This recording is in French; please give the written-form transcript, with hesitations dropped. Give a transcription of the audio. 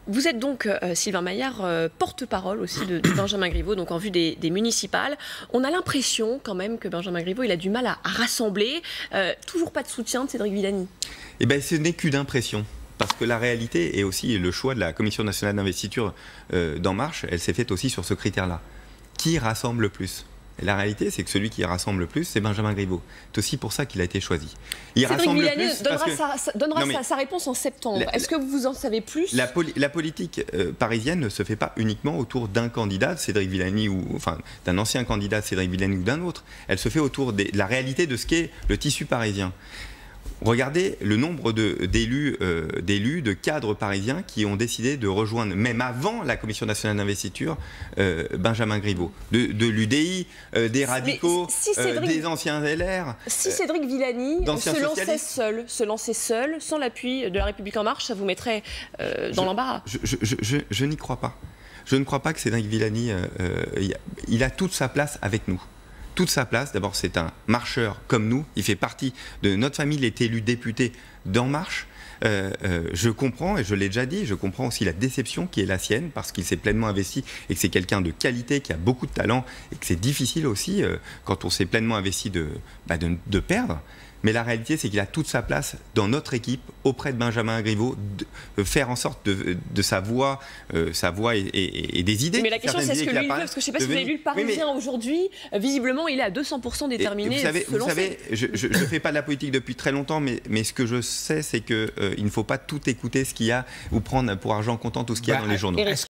Vous êtes donc, Sylvain Maillard, porte-parole aussi de Benjamin Griveaux, donc en vue des municipales. On a l'impression quand même que Benjamin Griveaux, il a du mal à rassembler. Toujours pas de soutien de Cédric Villani. Eh bien, ce n'est qu'une impression. Parce que la réalité et aussi le choix de la Commission nationale d'investiture d'En Marche, elle s'est faite aussi sur ce critère-là. Qui rassemble le plus ? Et la réalité, c'est que celui qui rassemble le plus, c'est Benjamin Griveaux. C'est aussi pour ça qu'il a été choisi. Il Cédric rassemble Villani le plus donnera sa réponse en septembre. Est-ce que vous en savez plus ? La politique parisienne ne se fait pas uniquement autour d'un candidat, Cédric Villani, enfin d'un ancien candidat, Cédric Villani, ou d'un autre. Elle se fait autour de la réalité de ce qu'est le tissu parisien. Regardez le nombre d'élus, de cadres parisiens qui ont décidé de rejoindre, même avant la Commission nationale d'investiture, Benjamin Griveaux. De l'UDI, des radicaux, des anciens LR. Si Cédric Villani se lançait seul, sans l'appui de La République En Marche, ça vous mettrait dans l'embarras. Je n'y crois pas. Je ne crois pas que Cédric Villani, il a toute sa place avec nous. Toute sa place. D'abord, c'est un marcheur comme nous. Il fait partie de notre famille. Il est élu député d'En Marche. Je comprends, et je l'ai déjà dit, je comprends aussi la déception qui est la sienne, parce qu'il s'est pleinement investi et que c'est quelqu'un de qualité, qui a beaucoup de talent, et que c'est difficile aussi, quand on s'est pleinement investi, de perdre. Mais la réalité, c'est qu'il a toute sa place dans notre équipe, auprès de Benjamin Griveaux, de faire en sorte de sa voix et des idées. Mais la question, c'est ce que lui veut, parce que je ne sais pas si vous avez lu le Parisien aujourd'hui, visiblement, il est à 200% déterminé. Vous savez, je ne fais pas de la politique depuis très longtemps, mais ce que je sais, c'est qu'il ne faut pas tout écouter ce qu'il y a, ou prendre pour argent comptant tout ce qu'il y a dans les journaux.